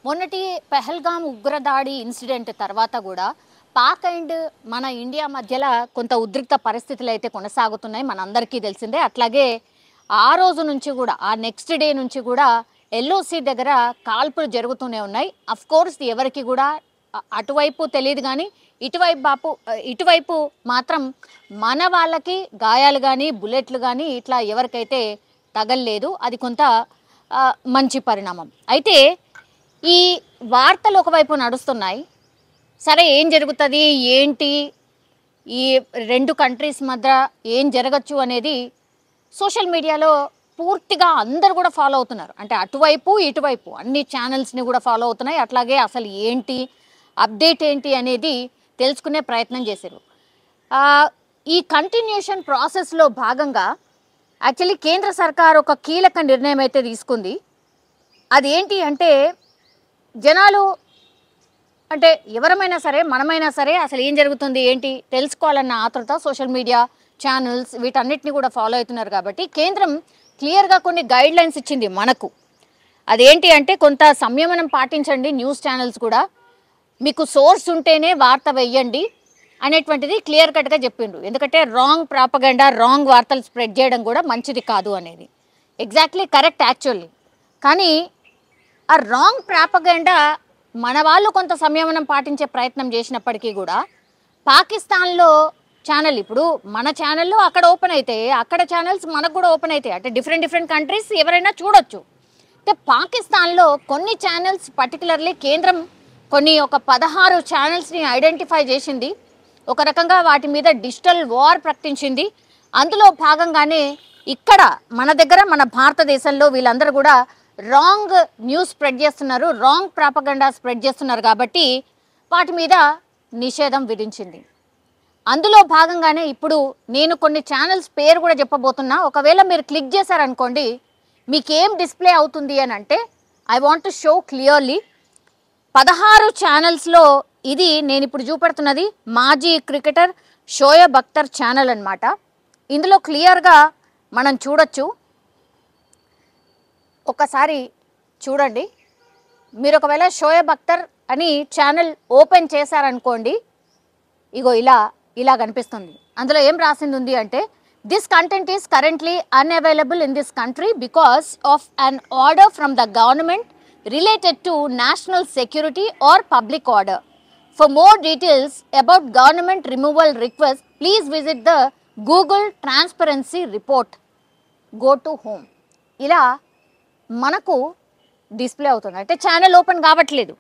మొన్నటి పెహల్గాం ఉగ్రదాడి ఇన్సిడెంట్ తర్వాత కూడా పాక్ అండ్ మన ఇండియా మధ్యలో కొంత ఉద్రిక్త పరిస్థితులు అయితే కొనసాగుతున్నాయి. మనందరికీ తెలిసిందే. అట్లాగే ఆ రోజు నుంచి కూడా ఆ నెక్స్ట్ డే నుంచి కూడా ఎల్ఓసి దగ్గర కాల్పులు జరుగుతూనే ఉన్నాయి. అఫ్ కోర్స్ ఎవరికి కూడా అటువైపు తెలియదు కానీ ఇటువైపు మాత్రం మన వాళ్ళకి గాయాలు కానీ బుల్లెట్లు కానీ ఇట్లా ఎవరికైతే తగలలేదు. అది కొంత మంచి పరిణామం. అయితే ఈ వార్తలు ఒకవైపు నడుస్తున్నాయి. సరే ఏం జరుగుతుంది ఏంటి ఈ రెండు కంట్రీస్ మధ్య ఏం జరగచ్చు అనేది సోషల్ మీడియాలో పూర్తిగా అందరు కూడా ఫాలో అవుతున్నారు. అంటే అటువైపు ఇటువైపు అన్ని ఛానల్స్ని కూడా ఫాలో అవుతున్నాయి. అట్లాగే అసలు ఏంటి అప్డేట్ ఏంటి అనేది తెలుసుకునే ప్రయత్నం చేశారు. ఈ కంటిన్యూషన్ ప్రాసెస్లో భాగంగా యాక్చువల్లీ కేంద్ర సర్కార్ ఒక కీలక నిర్ణయం అయితే తీసుకుంది. అదేంటి అంటే జనాలు అంటే ఎవరమైనా సరే మనమైనా సరే అసలు ఏం జరుగుతుంది ఏంటి తెలుసుకోవాలన్న ఆతృత సోషల్ మీడియా ఛానల్స్ వీటన్నిటిని కూడా ఫాలో అవుతున్నారు. కాబట్టి కేంద్రం క్లియర్గా కొన్ని గైడ్ లైన్స్ ఇచ్చింది మనకు. అదేంటి అంటే కొంత సంయమనం పాటించండి, న్యూస్ ఛానల్స్ కూడా మీకు సోర్స్ ఉంటేనే వార్త వెయ్యండి అనేటువంటిది క్లియర్ కట్గా చెప్పిండ్రు. ఎందుకంటే రాంగ్ ప్రాపగండా రాంగ్ వార్తలు స్ప్రెడ్ చేయడం కూడా మంచిది కాదు అనేది ఎగ్జాక్ట్లీ కరెక్ట్ యాక్చువల్లీ. కానీ ఆ రాంగ్ ప్రాపగండా మన వాళ్ళు కొంత సంయమనం పాటించే ప్రయత్నం చేసినప్పటికీ కూడా పాకిస్తాన్లో ఛానల్ ఇప్పుడు మన ఛానల్లో అక్కడ ఓపెన్ అవుతాయి, అక్కడ ఛానల్స్ మనకు కూడా ఓపెన్ అవుతాయి. అంటే డిఫరెంట్ కంట్రీస్ ఎవరైనా చూడొచ్చు. అయితే పాకిస్తాన్లో కొన్ని ఛానల్స్ పర్టికులర్లీ కేంద్రం ఒక 16 ఛానల్స్ని ఐడెంటిఫై చేసింది. ఒక రకంగా వాటి మీద డిజిటల్ వార్ ప్రకటించింది. అందులో భాగంగానే ఇక్కడ మన దగ్గర మన భారతదేశంలో వీళ్ళందరూ కూడా రాంగ్ న్యూస్ స్ప్రెడ్ చేస్తున్నారు, రాంగ్ ప్రాపగండా స్ప్రెడ్ చేస్తున్నారు. కాబట్టి వాటి మీద నిషేధం విధించింది. అందులో భాగంగానే ఇప్పుడు నేను కొన్ని ఛానల్స్ పేరు కూడా చెప్పబోతున్నా. ఒకవేళ మీరు క్లిక్ చేశారనుకోండి మీకేం డిస్ప్లే అవుతుంది అని అంటే I want to show clearly 16 ఛానల్స్లో ఇది నేను ఇప్పుడు చూపెడుతున్నది మాజీ క్రికెటర్ షోయబ్ అఖ్తర్ ఛానల్ అన్నమాట. ఇందులో క్లియర్గా మనం చూడొచ్చు. ఒకసారి చూడండి. మీరు ఒకవేళ షోయబ్ అఖ్తర్ అని ఛానల్ ఓపెన్ చేశారనుకోండి ఇగో ఇలా కనిపిస్తుంది. అందులో ఏం రాసింది ఉంది అంటే this content is currently unavailable in this country because of an order from the government related to national security or public order. For more details about government removal request, please visit the Google Transparency Report. Go to home. ఇలా మనకు display అవుతుంది. అంటే channel open కావట్లేదు.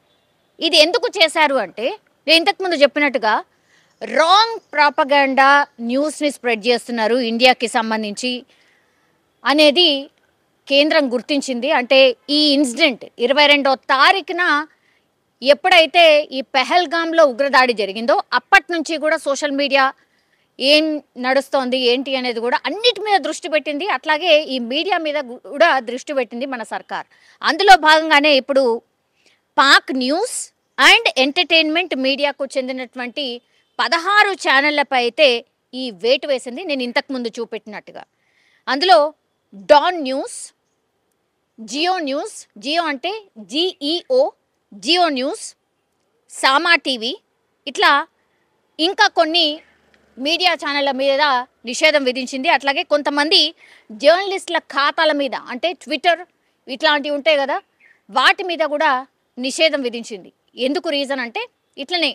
ఇది ఎందుకు చేశారు అంటే నేను ఇంతకుముందు చెప్పినట్టుగా రాంగ్ ప్రాపగండా న్యూస్ని స్ప్రెడ్ చేస్తున్నారు ఇండియాకి సంబంధించి అనేది కేంద్రం గుర్తించింది. అంటే ఈ ఇన్సిడెంట్ 22వ తారీఖున ఎప్పుడైతే ఈ పెహల్గాంలో ఉగ్రదాడి జరిగిందో అప్పటి నుంచి కూడా సోషల్ మీడియా ఏం నడుస్తోంది ఏంటి అనేది కూడా అన్నిటి మీద దృష్టి పెట్టింది. అట్లాగే ఈ మీడియా మీద కూడా దృష్టి పెట్టింది మన సర్కార్. అందులో భాగంగానే ఇప్పుడు పాక్ న్యూస్ అండ్ ఎంటర్టైన్మెంట్ మీడియాకు చెందినటువంటి 16 ఛానళ్లపై అయితే ఈ వేటు వేసింది. నేను ఇంతకుముందు చూపెట్టినట్టుగా అందులో డాన్ న్యూస్, జియో న్యూస్, జియో అంటే GEO, జియో న్యూస్, సామా టీవీ ఇట్లా ఇంకా కొన్ని మీడియా ఛానళ్ళ మీద నిషేధం విధించింది. అట్లాగే కొంతమంది జర్నలిస్టుల ఖాతాల మీద అంటే ట్విట్టర్ ఇట్లాంటివి ఉంటాయి కదా వాటి మీద కూడా నిషేధం విధించింది. ఎందుకు రీజన్ అంటే ఇట్లనే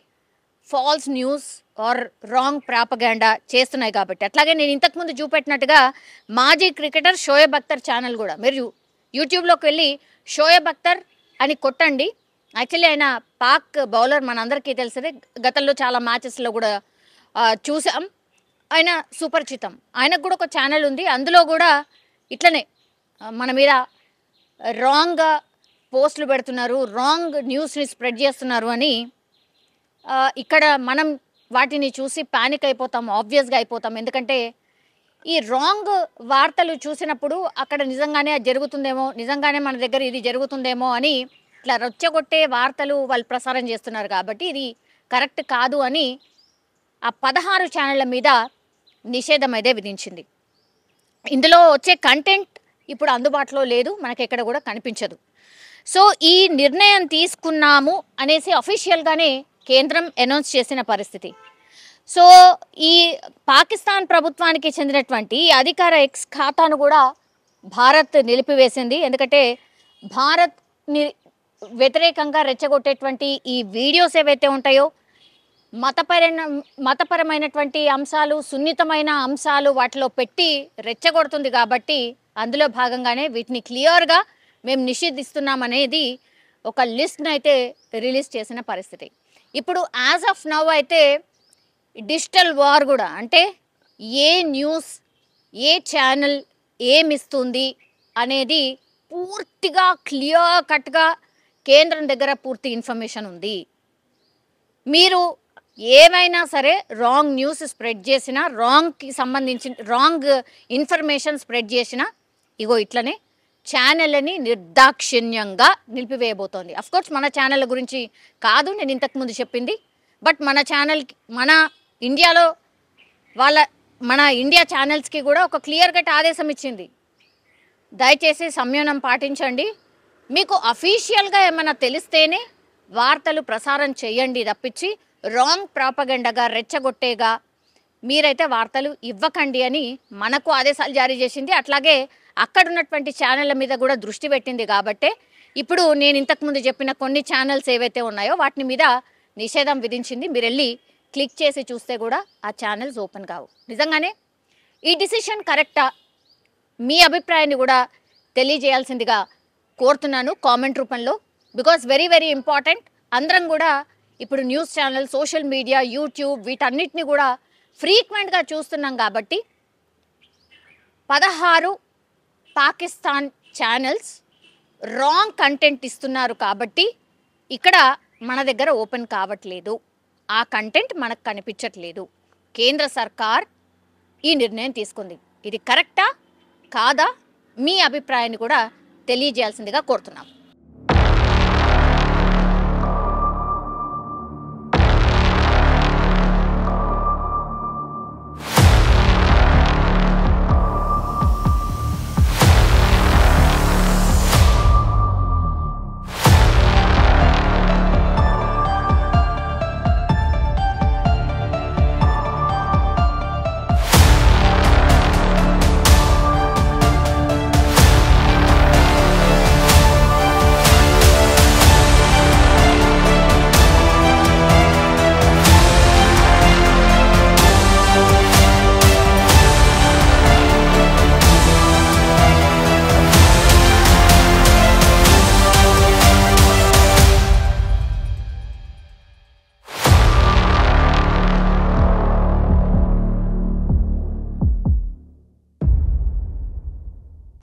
false news or wrong propaganda చేస్తున్నాయి కాబట్టి. అట్లాగే నేను ఇంతకుముందు చూపెట్టినట్టుగా మాజీ క్రికెటర్ షోయబ్ అఖ్తర్ ఛానల్ కూడా మీరు యూట్యూబ్లోకి వెళ్ళి షోయబ్ అఖ్తర్ అని కొట్టండి. యాక్చువల్లీ ఆయన పాక్ బౌలర్ మనందరికీ తెలిసిందే. గతంలో చాలా మ్యాచెస్లో కూడా చూసాం. ఆయన సుపరిచితం. ఆయనకు కూడా ఒక ఛానల్ ఉంది. అందులో కూడా ఇట్లనే మన మీద రాంగ్గా పోస్టులు పెడుతున్నారు, రాంగ్ న్యూస్ని స్ప్రెడ్ చేస్తున్నారు అని ఇక్కడ మనం వాటిని చూసి ప్యానిక్ అయిపోతాం, ఆబ్వియస్గా అయిపోతాం. ఎందుకంటే ఈ రాంగ్ వార్తలు చూసినప్పుడు అక్కడ నిజంగానే అది జరుగుతుందేమో, నిజంగానే మన దగ్గర ఇది జరుగుతుందేమో అని ఇట్లా రొచ్చగొట్టే వార్తలు వాళ్ళు ప్రసారం చేస్తున్నారు. కాబట్టి ఇది కరెక్ట్ కాదు అని ఆ 16 ఛానళ్ళ మీద నిషేధం అయితే విధించింది. ఇందులో వచ్చే కంటెంట్ ఇప్పుడు అందుబాటులో లేదు, మనకి ఎక్కడ కూడా కనిపించదు. సో ఈ నిర్ణయం తీసుకున్నాము అనేసి అఫీషియల్గానే కేంద్రం అనౌన్స్ చేసిన పరిస్థితి. సో ఈ పాకిస్తాన్ ప్రభుత్వానికి చెందినటువంటి ఈ అధికార ఎక్స్ ఖాతాను కూడా భారత్ నిలిపివేసింది. ఎందుకంటే భారత్ వ్యతిరేకంగా రెచ్చగొట్టేటువంటి ఈ వీడియోస్ ఏవైతే ఉంటాయో మతపరమైనటువంటి అంశాలు, సున్నితమైన అంశాలు వాటిలో పెట్టి రెచ్చగొడుతుంది కాబట్టి అందులో భాగంగానే వీటిని క్లియర్గా మేము నిషేధిస్తున్నామనేది ఒక లిస్ట్ను అయితే రిలీజ్ చేసిన పరిస్థితి. ఇప్పుడు యాజ్ ఆఫ్ నౌ అయితే డిజిటల్ వార్ కూడా, అంటే ఏ న్యూస్ ఏ ఛానల్ ఏమిస్తుంది అనేది పూర్తిగా క్లియర్ కట్గా కేంద్రం దగ్గర పూర్తి ఇన్ఫర్మేషన్ ఉంది. మీరు ఏమైనా సరే రాంగ్ న్యూస్ స్ప్రెడ్ చేసినా, రాంగ్కి సంబంధించిన రాంగ్ ఇన్ఫర్మేషన్ స్ప్రెడ్ చేసినా ఇగో ఇట్లనే ఛానళ్ళని నిర్దాక్షిణ్యంగా నిలిపివేయబోతోంది. అఫ్కోర్స్ మన ఛానళ్ళ గురించి కాదు నేను ఇంతకుముందు చెప్పింది, బట్ మన ఛానల్కి, మన ఇండియాలో మన ఇండియా ఛానల్స్కి కూడా ఒక క్లియర్ కట్ ఆదేశం ఇచ్చింది. దయచేసి సంయమనం పాటించండి, మీకు అఫీషియల్గా ఏమైనా తెలిస్తేనే వార్తలు ప్రసారం చేయండి తప్పించి రాంగ్ ప్రాపగండగా రెచ్చగొట్టేగా మీరైతే వార్తలు ఇవ్వకండి అని మనకు ఆదేశాలు జారీ చేసింది. అట్లాగే అక్కడ ఉన్నటువంటి ఛానళ్ళ మీద కూడా దృష్టి పెట్టింది. కాబట్టే ఇప్పుడు నేను ఇంతకుముందు చెప్పిన కొన్ని ఛానల్స్ ఏవైతే ఉన్నాయో వాటి మీద నిషేధం విధించింది. మీరు వెళ్ళి క్లిక్ చేసి చూస్తే కూడా ఆ ఛానల్స్ ఓపెన్ కావు. నిజంగానే ఈ డిసిషన్ కరెక్టా? మీ అభిప్రాయాన్ని కూడా తెలియజేయాల్సిందిగా కోరుతున్నాను కామెంట్ రూపంలో. Because very very important. అందరం కూడా ఇప్పుడు news channel, social media, YouTube వీటన్నిటిని కూడా ఫ్రీక్వెంట్గా చూస్తున్నాం కాబట్టి 16 పాకిస్తాన్ ఛానల్స్ రాంగ్ కంటెంట్ ఇస్తున్నారు కాబట్టి ఇక్కడ మన దగ్గర ఓపెన్ కావట్లేదు, ఆ కంటెంట్ మనకు కనిపించట్లేదు. కేంద్ర సర్కార్ ఈ నిర్ణయం తీసుకుంది. ఇది కరెక్టా కాదా? మీ అభిప్రాయాన్ని కూడా తెలియజేయాల్సిందిగా కోరుతున్నాం.